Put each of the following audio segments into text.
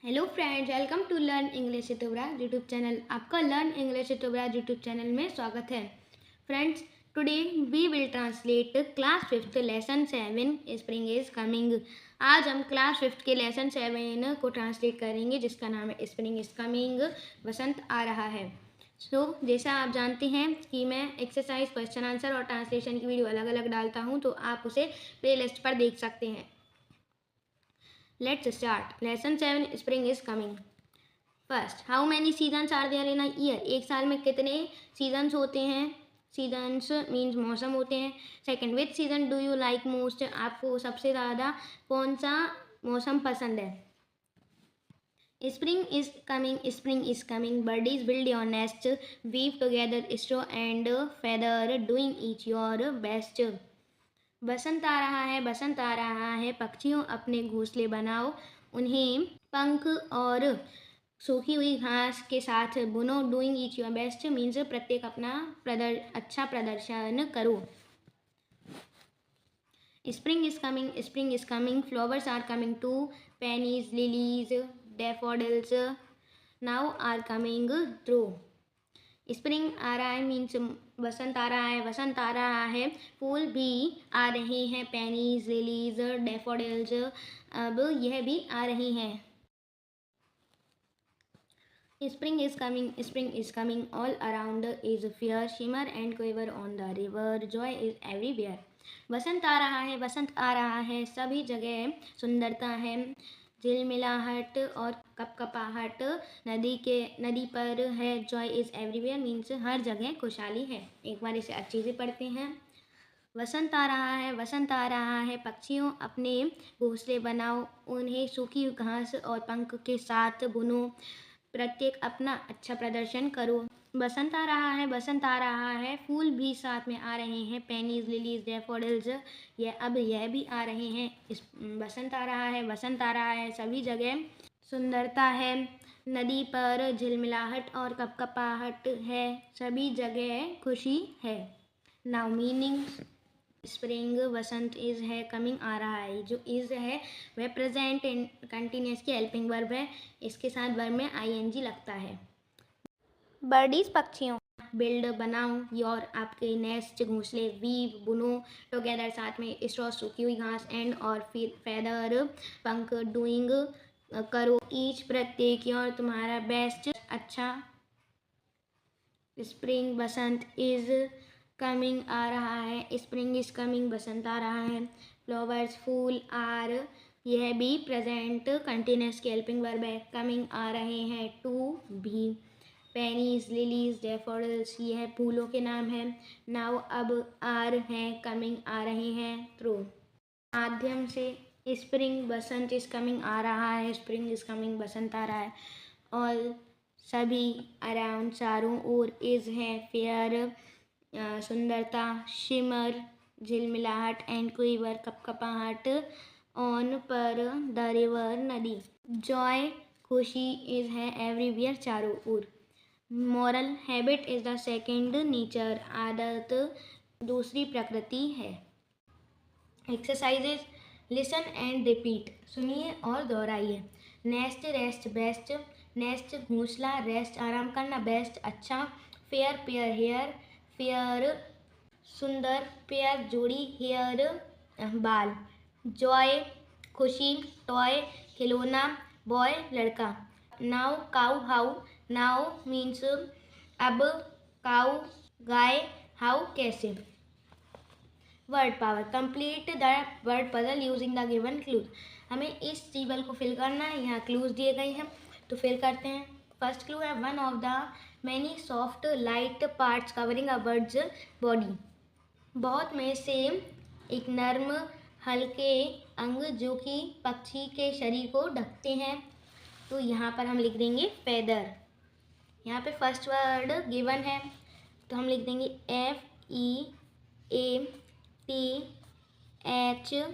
Hello friends, welcome to learn English Tobra YouTube channel. आपका learn English Tobra YouTube channel में स्वागत है। Friends, today we will translate class fifth lesson 7 spring is coming. आज हम class fifth के lesson 7 को translate करेंगे, जिसका नाम है स्प्रिंग इज कमिंग, बसंत आ रहा है। जैसा आप जानते हैं कि मैं एक्सरसाइज, क्वेश्चन आंसर और ट्रांसलेशन की वीडियो अलग अलग डालता हूँ, तो आप उसे प्लेलिस्ट पर देख सकते हैं। Let's start. Lesson 7 Spring is coming. First, how many seasons are there in a year? एक साल में कितने सीजन्स होते हैं? सीजन्स मीन्स मौसम होते हैं। Second, which season do you like most? आपको सबसे ज़्यादा कौन सा मौसम पसंद है? Spring is coming. Birdies build your nest, weave together straw and feather, doing each your best. बसंत आ रहा है, बसंत आ रहा है, पक्षियों अपने घोंसले बनाओ, उन्हें पंख और सूखी हुई घास के साथ बुनो। Doing each your best means प्रत्येक अपना अच्छा प्रदर्शन करो। Spring is coming, flowers are coming too, peonies, lilies, daffodils now are coming through. Spring आ रहा है मीन्स बसंत आ रहा है, बसंत आ रहा है, फूल भी आ रहे हैं, पेनीज, लिलीज, डैफोडिल्स अब यह भी आ रही हैं। Spring is coming, all around is fair, shimmer and quiver on the river, joy is everywhere. बसंत आ रहा है, बसंत आ रहा है, सभी जगह सुंदरता है, झिलमिलाहट और कपकपाहट नदी पर है। जॉय इज़ एवरीवेयर मीन्स हर जगह खुशहाली है। एक बार इसे अच्छे से पढ़ते हैं। वसंत आ रहा है, वसंत आ रहा है, पक्षियों अपने घोंसले बनाओ, उन्हें सूखी घास और पंख के साथ बुनो, प्रत्येक अपना अच्छा प्रदर्शन करो। बसंत आ रहा है, बसंत आ रहा है, फूल भी साथ में आ रहे हैं, पेनीज, लिलीज, डैफोडिल्स यह भी आ रहे हैं। बसंत आ रहा है, बसंत आ रहा है, सभी जगह सुंदरता है, नदी पर झिलमिलाहट और कपकपाहट है, सभी जगह खुशी है। नाउ मीनिंग, स्प्रिंग बसंत इज है, कमिंग आ रहा है, जो इज है वह प्रेजेंट कंटिन्यूस की हेल्पिंग वर्ब है, इसके साथ वर्ब में आईएनजी लगता है। बर्डीज पक्षियों, बिल्ड बनाओ, योर आपके नेस्ट घोंसले, वीव बुनो, टुगेदर साथ में, स्ट्रॉ सूखी हुई घास, एंड और फिर फेदर पंख, डूइंग करो, ईच प्रत्येक, योर तुम्हारा, बेस्ट अच्छा। स्प्रिंग बसंत इज कमिंग आ रहा है, स्प्रिंग इज कमिंग बसंत आ रहा है, फ्लावर्स फूल, आर यह भी प्रेजेंट कंटिन्यूस की हेल्पिंग वर्ब है, कमिंग आ रहे हैं, टू भी, पेनीज, लिलीज, डैफोडिल्स यह फूलों के नाम हैं, नाउ अब, आर हैं, कमिंग आ रहे हैं, थ्रू माध्यम से। स्प्रिंग बसंत इज कमिंग आ रहा है, स्प्रिंग इज कमिंग बसंत आ रहा है, ऑल सभी, अराउंड चारों ओर, इज है फेयर सुंदरता, शिमर झिलमिलाहट, एंड क्वीवर कपकपाहट, ऑन पर, द रिवर नदी, जॉय खुशी, इज है एवरीवेयर चारों ओर। Moral, habit is the second nature, आदत दूसरी प्रकृति है। एक्सरसाइजेज, लिसन एंड रिपीट, सुनिए और दोहराइए। नेस्ट रेस्ट बेस्ट, नेस्ट घोंसला, रेस्ट आराम करना, बेस्ट अच्छा, फेयर पेयर हेयर, फेयर सुंदर, पेयर जोड़ी, हेयर बाल, जॉय खुशी, टॉय खिलौना, बॉय लड़का। Now cow how, now means अब, काउ गाय, हाउ कैसे। Word power, complete the word puzzle using the given clues, हमें इस टेबल को फिल करना है, यहाँ क्लूज दिए गए हैं तो फिल करते हैं। फर्स्ट क्लू है, one of the many soft light parts covering a bird's body, बहुत में से एक नर्म हल्के अंग जो कि पक्षी के शरीर को ढकते हैं, तो यहाँ पर हम लिख देंगे फेदर। यहाँ पे फर्स्ट वर्ड गिवन है तो हम लिख देंगे FEATHER,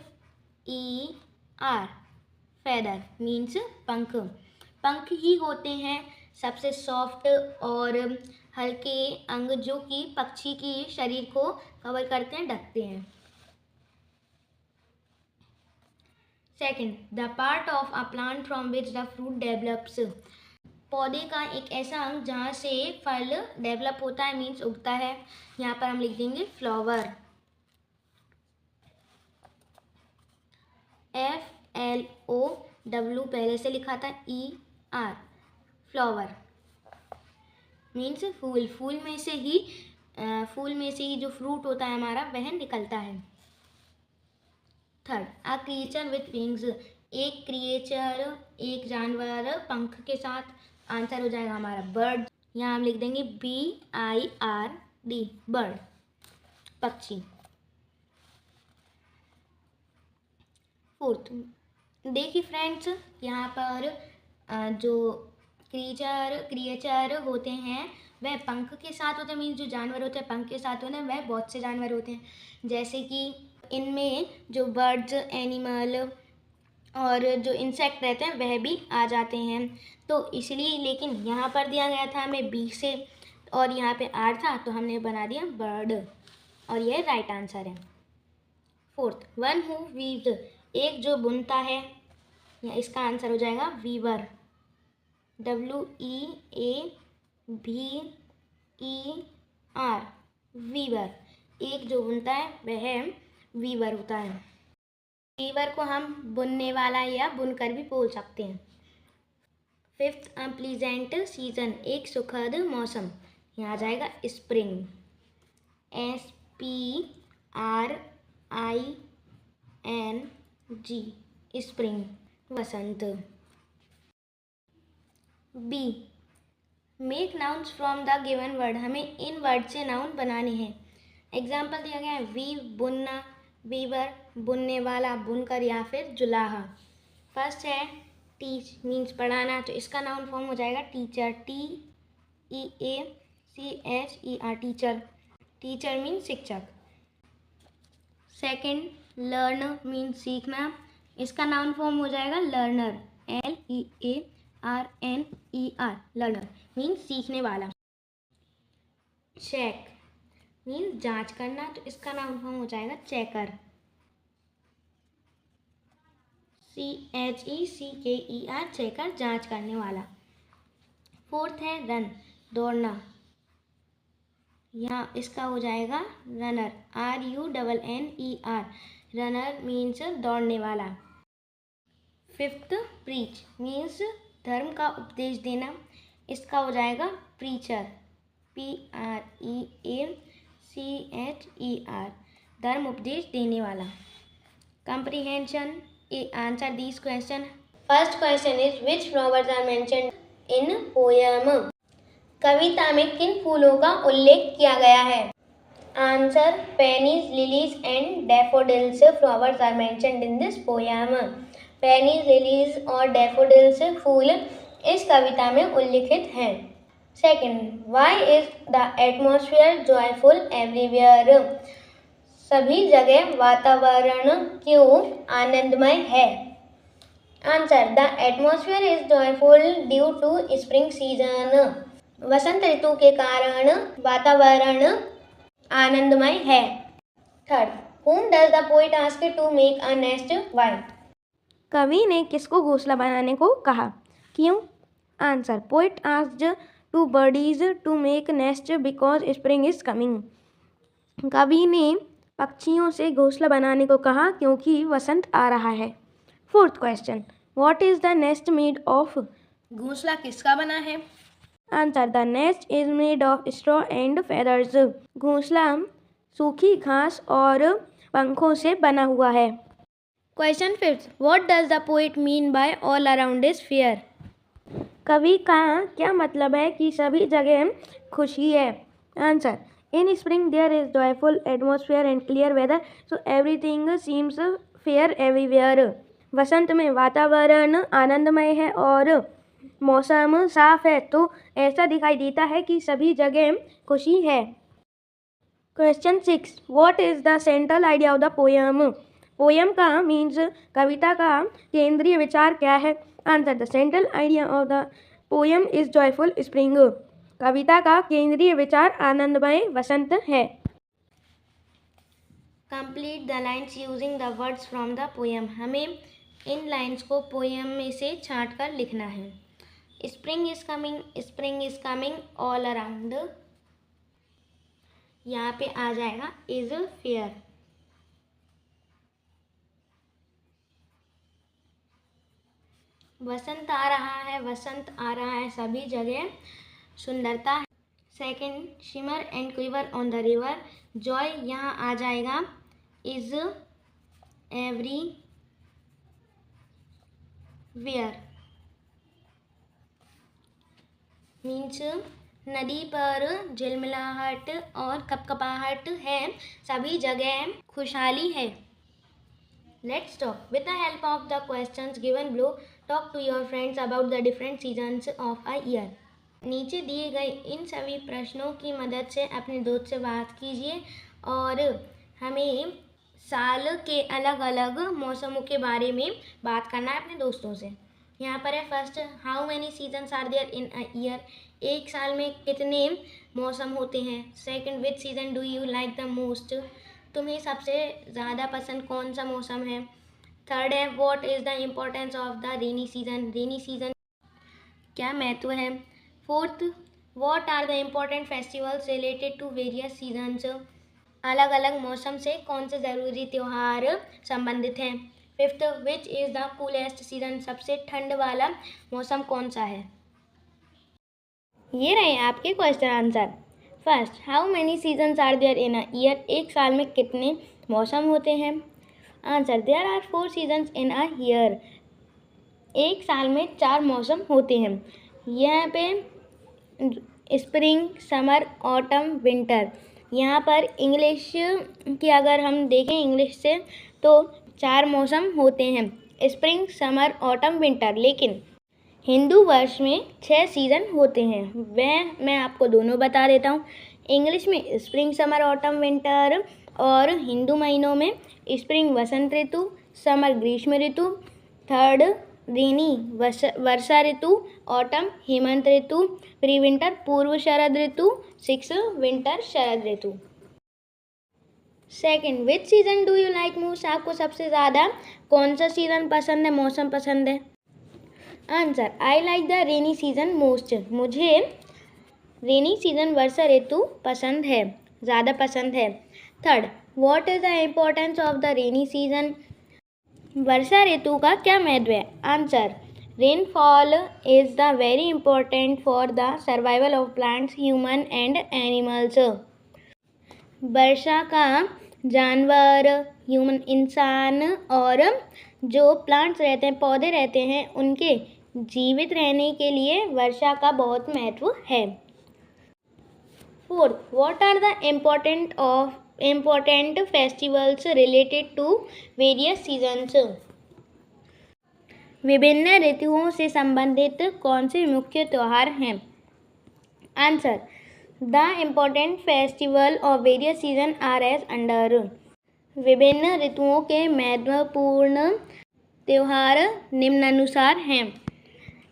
फेदर मीन्स पंख। पंख ही होते हैं सबसे सॉफ्ट और हल्के अंग जो कि पक्षी की शरीर को कवर करते हैं, ढकते हैं। Second, the part of a plant from which the fruit develops. पौधे का एक ऐसा अंग जहाँ से फल डेवलप होता है, मीन्स उगता है। यहाँ पर हम लिख देंगे फ्लावर, FLOW पहले से लिखा था ER, फ्लावर मीन्स फूल। फूल में से ही जो फ्रूट होता है हमारा वह निकलता है। Third, a creature with wings, एक क्रिएचर, एक जानवर पंख के साथ। आंसर हो जाएगा हमारा बर्ड। यहाँ हम लिख देंगे BIRD, बर्ड, पक्षी। फोर्थ, देखिए फ्रेंड्स, यहाँ पर जो क्रिएचर होते हैं वह पंख के साथ होते हैं, मीन्स जो जानवर होते हैं पंख के साथ होते हैं, वह बहुत से जानवर होते हैं। जैसे कि इनमें जो बर्ड्स, एनिमल और जो इंसेक्ट रहते हैं वह भी आ जाते हैं। तो इसलिए, लेकिन यहाँ पर दिया गया था हमें B से और यहाँ पे R था, तो हमने बना दिया बर्ड, और यह राइट आंसर है। फोर्थ, वन हु वीव्स, एक जो बुनता है, या इसका आंसर हो जाएगा वीवर, WEAVER, वीवर। एक जो बुनता है वह वीवर होता है। वीवर को हम बुनने वाला या बुनकर भी बोल सकते हैं। फिफ्थ, अ प्लीजेंट सीजन, एक सुखद मौसम। यहाँ आ जाएगा spring, SPRING, spring, Vasant. B, make nouns from the given word, हमें इन वर्ड से नाउन बनाने हैं। एग्जाम्पल दिया गया है वीव, बुनना, वीवर, बुनने वाला, बुनकर, या फिर जुलाहा। फर्स्ट है टीच, मीन्स पढ़ाना, तो इसका नाउन फॉर्म हो जाएगा teacher, TEACHER, teacher. Teacher means शिक्षक। सेकेंड, लर्न मीन्स सीखना, इसका नाउन फॉर्म हो जाएगा लर्नर, LEARNER, लर्नर मीन्स सीखने वाला। चेक मीन्स जांच करना, तो इसका नाउन फॉर्म हो जाएगा चेकर, CHECKER, चेकर, जांच करने वाला। फोर्थ है रन, दौड़ना, यहाँ इसका हो जाएगा रनर, RUNNER, रनर मीन्स दौड़ने वाला। फिफ्थ, प्रीच मीन्स धर्म का उपदेश देना, इसका हो जाएगा प्रीचर, PREACHER, धर्म उपदेश देने वाला। Comprehension, answer this question. First question is which flowers are mentioned in poem, कविता में किन फूलों का उल्लेख किया गया है। Answer, peonies, lilies and daffodils flowers are mentioned in this poem. Peonies, lilies और डैफोडिल्स फूल इस कविता में उल्लिखित हैं। Second, why is the atmosphere joyful everywhere, सभी जगह वातावरण क्यों आनंदमय है। Answer, the atmosphere is joyful due to spring season, वसंत ऋतु के कारण वातावरण आनंदमय है। Third, whom does the poet ask to make a nest, why? कवि ने किसको घोंसला बनाने को कहा, क्यों। Answer, poet asked to birdies to make nest because spring is coming, कवि ने पक्षियों से घोंसला बनाने को कहा क्योंकि वसंत आ रहा है। Fourth question, what is the nest made of, घोंसला किसका बना है। Answer, the nest is made of straw and feathers, घोंसला सूखी घास और पंखों से बना हुआ है। Question fifth, what does the poet mean by all around is fair, कवि का क्या मतलब है कि सभी जगह खुशी है। Answer, in spring there is joyful atmosphere and clear weather so everything seems fair everywhere, वसंत में वातावरण आनंदमय है और मौसम साफ है तो ऐसा दिखाई देता है कि सभी जगह खुशी है। Question 6, what is the central idea of the poem, poem का मीन्स कविता का केंद्रीय विचार क्या है। Answer, the central idea of the poem is joyful spring, कविता का केंद्रीय विचार आनंदमय वसंत है। Complete the lines using the words from the poem, हमें इन लाइन्स को पोएम में से छांट कर लिखना है। Spring is coming all around, यहाँ पे आ जाएगा इज फेयर। वसंत आ रहा है सभी जगह सुंदरता है। Second, shimmer and quiver on the river, Joy यहाँ आ जाएगा इज एवरी वेयर। मीन्स नदी पर झिलमिलाहट और कपकपाहट है, सभी जगह खुशहाली है। Let's talk. With the help of the questions given below, talk to your friends about the different seasons of a year. नीचे दिए गए इन सभी प्रश्नों की मदद से अपने दोस्त से बात कीजिए और हमें साल के अलग अलग मौसमों के बारे में बात करना है अपने दोस्तों से। यहाँ पर है first, how many seasons are there in a year, एक साल में कितने मौसम होते हैं। Second, which season do you like the most, तुम्हें सबसे ज़्यादा पसंद कौन सा मौसम है। थर्ड है, what is the importance of the rainy season, rainy season क्या महत्व है। Fourth, what are the important festivals related to various seasons, अलग अलग मौसम से कौन से ज़रूरी त्यौहार संबंधित हैं। Fifth, which is the coolest season, सबसे ठंड वाला मौसम कौन सा है। ये रहे आपके question answer. First, how many seasons are there in a year, एक साल में कितने मौसम होते हैं। Answer, there are 4 seasons in a year, एक साल में 4 मौसम होते हैं। यहाँ पे स्प्रिंग, समर, ऑटम, विंटर। यहाँ पर इंग्लिश की अगर हम देखें इंग्लिश से तो 4 मौसम होते हैं, स्प्रिंग, समर, ऑटम, विंटर। लेकिन हिंदू वर्ष में 6 सीज़न होते हैं, वह मैं आपको दोनों बता देता हूँ। इंग्लिश में स्प्रिंग, समर, ऑटम, विंटर और हिंदू महीनों में स्प्रिंग वसंत ऋतु, समर ग्रीष्म ऋतु, थर्ड रेनी वर्षा ऋतु, ऑटम हेमंत ऋतु, प्री विंटर पूर्व शरद ऋतु, 6 winter Sharad Ritu. Second, which season do you like most, आपको सबसे ज़्यादा कौन सा सीज़न पसंद है, मौसम पसंद है। Answer, I like the rainy season most, मुझे रेनी सीजन वर्षा ऋतु पसंद है, ज़्यादा पसंद है। Third, what is the importance of the rainy season, वर्षा ऋतु का क्या महत्व है। Answer, rainfall is the very important for the survival of plants, human and animals, वर्षा का जानवर, ह्यूमन इंसान और जो प्लांट्स रहते हैं, पौधे रहते हैं, उनके जीवित रहने के लिए वर्षा का बहुत महत्व है। Fourth, what are the important festivals related to various seasons, विभिन्न ऋतुओं से संबंधित कौन से मुख्य त्यौहार हैं। Answer, the important festival of various season are as under, विभिन्न ऋतुओं के महत्वपूर्ण त्यौहार निम्नानुसार हैं।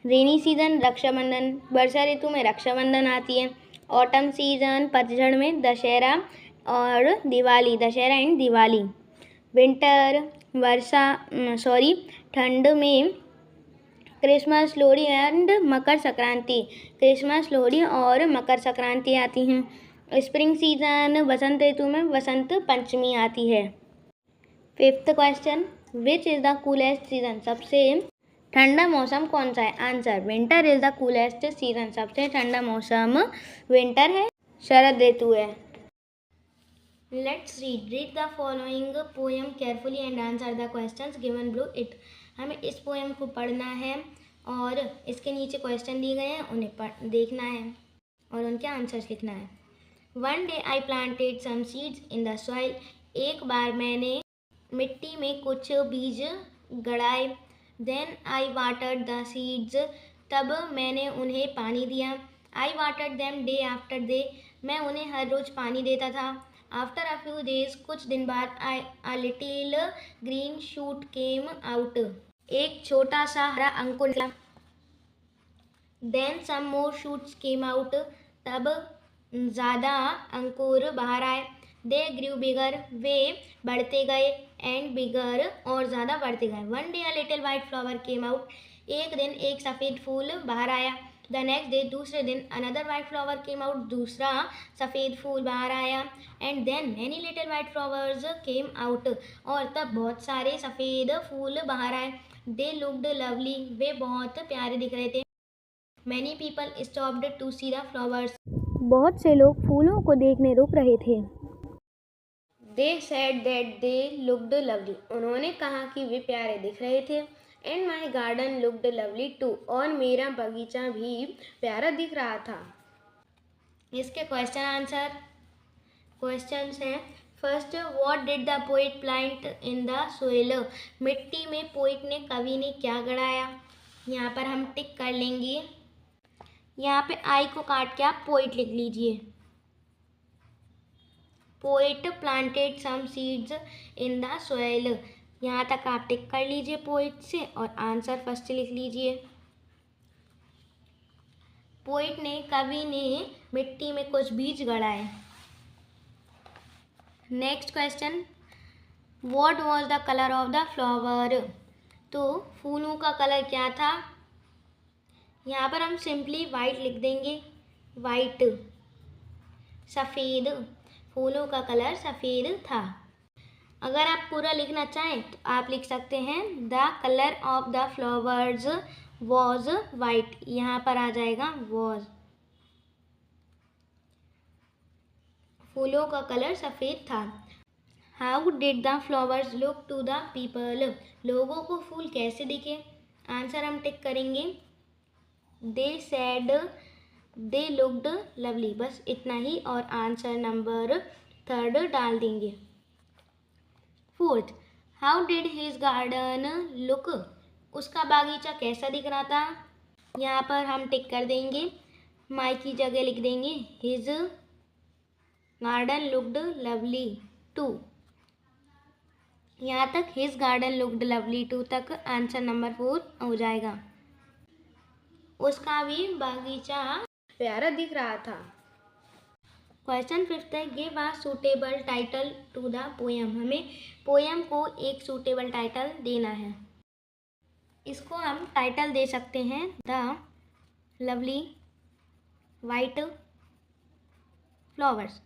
रेनी सीजन रक्षाबंधन, वर्षा ऋतु में रक्षाबंधन आती है। ऑटम सीजन पतझड़ में दशहरा और दिवाली, दशहरा एंड दिवाली। विंटर ठंड में Christmas, Lohri and Makar Sankranti, Christmas, Lohri और मकर संक्रांति आती हैं। स्प्रिंग सीजन वसंत ऋतु में वसंत पंचमी आती है। Fifth question, which is the coolest season, सबसे ठंडा मौसम कौन सा है। Answer, winter is the coolest season, सबसे ठंडा मौसम विंटर है, शरद ऋतु है। Let's read the following poem carefully and answer the questions given below it, हमें इस पोएम को पढ़ना है और इसके नीचे क्वेश्चन दिए गए हैं, उन्हें देखना है और उनके आंसर्स लिखना है। One day I planted some seeds in the soil, एक बार मैंने मिट्टी में कुछ बीज गड़ाए। Then I watered the seeds, तब मैंने उन्हें पानी दिया। I watered them day after day, मैं उन्हें हर रोज़ पानी देता था। आफ्टर अ फ्यू डेज, कुछ दिन बाद, a little green shoot came out, एक छोटा सा हरा अंकुर निकला। देन सम मोर शूट्स केम आउट, तब ज़्यादा अंकुर बाहर आए। दे ग्रू बिगर, वे बढ़ते गए। एंड बिगर और ज़्यादा बढ़ते गए। One day a little white flower came out, एक दिन एक सफ़ेद फूल बाहर आया। द नेक्स्ट डे, दूसरे दिन another white flower came out, दूसरा सफ़ेद फूल बाहर आया। And then many little white flowers came out, और तब बहुत सारे सफ़ेद फूल बाहर आए। दे लुक्ड लवली, वे बहुत प्यारे दिख रहे थे। Many people stopped to see the flowers, बहुत से लोग फूलों को देखने रुक रहे थे। They said that they looked lovely, उन्होंने कहा कि वे प्यारे दिख रहे थे। And my garden looked lovely too, और मेरा बगीचा भी प्यारा दिख रहा था। इसके क्वेश्चन आंसर क्वेश्चंस हैं। First, what did the poet plant in the soil, मिट्टी में पोइट ने कवि ने क्या गड़ाया। यहाँ पर हम टिक कर लेंगे। यहाँ पे आई को काट के आप पोइट लिख लीजिए। Poet planted some seeds in the soil, यहाँ तक आप टिक कर लीजिए पोइट से, और आंसर फर्स्ट लिख लीजिए। पोइट ने कवि ने मिट्टी में कुछ बीज गड़ाए। Next question, what was the colour of the flower, तो फूलों का कलर क्या था। यहाँ पर हम सिंपली वाइट लिख देंगे। वाइट, सफ़ेद, फूलों का कलर सफ़ेद था। अगर आप पूरा लिखना चाहें तो आप लिख सकते हैं the colour of the flowers was white, यहाँ पर आ जाएगा वॉज, फूलों का कलर सफ़ेद था। How did the flowers look to the people, लोगों को फूल कैसे दिखे। आंसर हम टिक करेंगे। They said they looked lovely, बस इतना ही, और आंसर नंबर थर्ड डाल देंगे। Fourth, how did his garden look, उसका बागीचा कैसा दिख रहा था। यहाँ पर हम टिक कर देंगे। माई की जगह लिख देंगे his garden looked lovely too, यहाँ तक his garden looked lovely too तक आंसर नंबर 4 हो जाएगा। उसका भी बागीचा प्यारा दिख रहा था। क्वेश्चन फिफ्थ है, give a suitable title to the poem, हमें पोएम को एक सूटेबल टाइटल देना है। इसको हम टाइटल दे सकते हैं द लवली वाइट फ्लावर्स,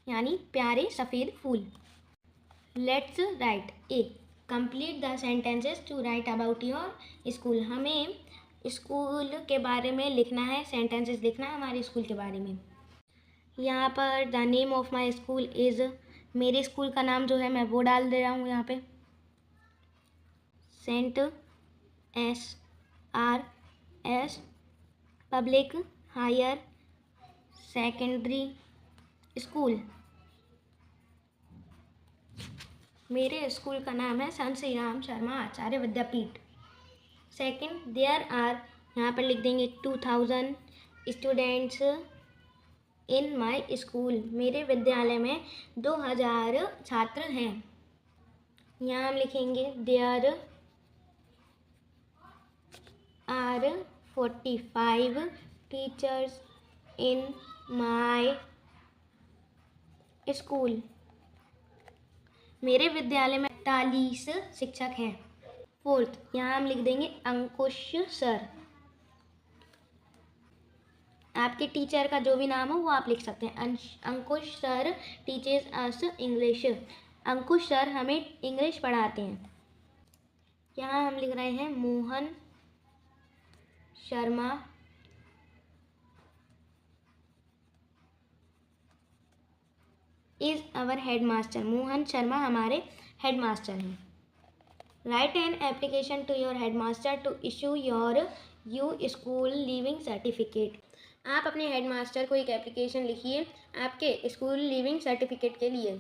यानी प्यारे सफ़ेद फूल। Let's write a, complete the sentences to write about your school, हमें स्कूल के बारे में लिखना है, सेंटेंसेस लिखना है हमारे स्कूल के बारे में। यहाँ पर the name of my school is, मेरे स्कूल का नाम जो है मैं वो डाल दे रहा हूँ यहाँ पे, saint S R S public higher secondary school. मेरे स्कूल का नाम है Sant Shri Ram Sharma Acharya Vidyapeeth. Second, there are, यहाँ पर लिख देंगे 2000 स्टूडेंट्स इन माई स्कूल, मेरे विद्यालय में 2000 छात्र हैं। यहाँ हम लिखेंगे there are 45 teachers in my school, मेरे विद्यालय में 48 शिक्षक हैं। फोर्थ, यहाँ हम लिख देंगे अंकुश सर, आपके टीचर का जो भी नाम हो वो आप लिख सकते हैं। Ankush sir teachers us English, Ankush sir हमें इंग्लिश पढ़ाते हैं। यहाँ हम लिख रहे हैं Mohan Sharma is our head master, Mohan Sharma हमारे हेड मास्टर हैं। Write an application to your head master to issue your you school leaving certificate, आप अपने हेड मास्टर को एक एप्लीकेशन लिखिए आपके स्कूल लीविंग सर्टिफिकेट के लिए।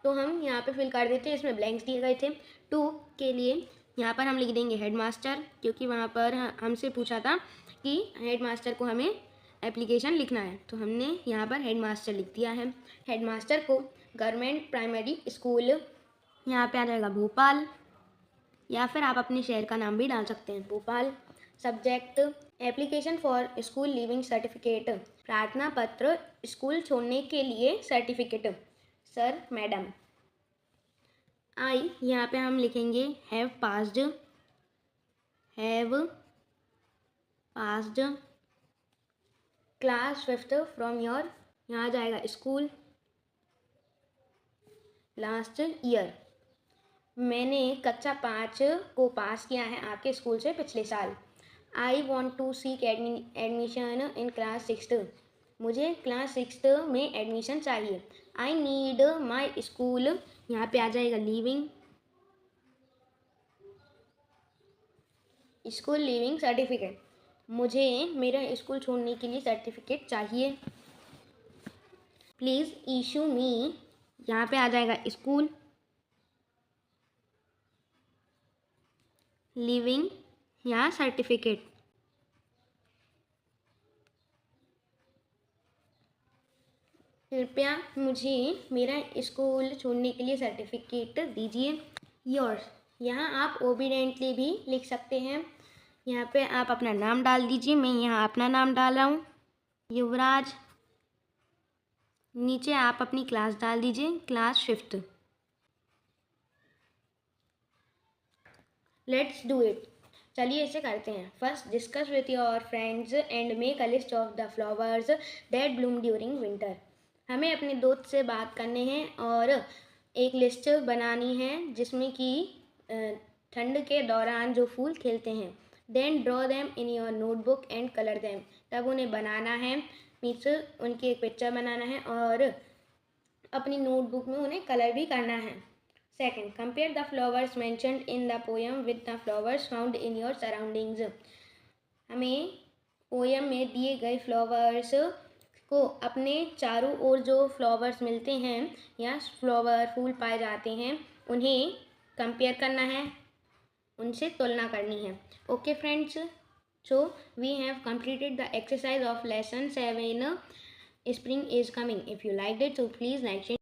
तो हम यहाँ पे फिल कर देते हैं, इसमें ब्लैंक्स दिए गए थे। टू के लिए यहाँ पर हम लिख देंगे हेड मास्टर, क्योंकि वहाँ पर हमसे पूछा था कि हेड मास्टर को हमें एप्लीकेशन लिखना है, तो हमने यहाँ पर हेड मास्टर लिख दिया है। हेड मास्टर को गवर्नमेंट प्राइमरी स्कूल, यहाँ पे आ जाएगा भोपाल, या फिर आप अपने शहर का नाम भी डाल सकते हैं Bhopal. Subject application for school leaving certificate, प्रार्थना पत्र स्कूल छोड़ने के लिए सर्टिफिकेट। Sir, madam. आई, यहाँ पे हम लिखेंगे have passed class 5th from your, यहाँ जाएगा स्कूल लास्ट ईयर। मैंने कक्षा 5 को पास किया है आपके स्कूल से पिछले साल। I want to seek admission in class 6th, मुझे क्लास 6th में एडमिशन चाहिए। आई नीड माई स्कूल, यहाँ पे आ जाएगा लीविंग, स्कूल लीविंग सर्टिफिकेट, मुझे मेरा स्कूल छोड़ने के लिए सर्टिफिकेट चाहिए। प्लीज़ इशू मी, यहाँ पे आ जाएगा स्कूल लीविंग या सर्टिफिकेट। कृपया मुझे मेरा स्कूल छोड़ने के लिए सर्टिफिकेट दीजिए। योर्स, यहाँ आप ओबीडेंटली भी लिख सकते हैं। यहाँ पे आप अपना नाम डाल दीजिए, मैं यहाँ अपना नाम डाल रहा हूँ युवराज। नीचे आप अपनी क्लास डाल दीजिए, class 5th। Let's do it, चलिए इसे करते हैं। First discuss with your friends and make a list of the flowers that Bloom during winter. हमें अपने दोस्त से बात करने हैं और एक लिस्ट बनानी है जिसमें कि ठंड के दौरान जो फूल खिलते हैं। Then draw them in your notebook and colour them, तब उन्हें बनाना है, मीन्स उनकी एक पिक्चर बनाना है और अपनी नोटबुक में उन्हें कलर भी करना है। Second, compare the flowers mentioned in the poem with the flowers found in your surroundings. हमें पोएम में दिए गए फ्लावर्स को अपने चारों ओर जो फ्लावर्स मिलते हैं या फ्लावर फूल पाए जाते हैं उन्हें कंपेयर करना है, उनसे तुलना करनी है। Okay friends, so we have completed the exercise of lesson 7 spring is coming. If you liked it, so please like, share.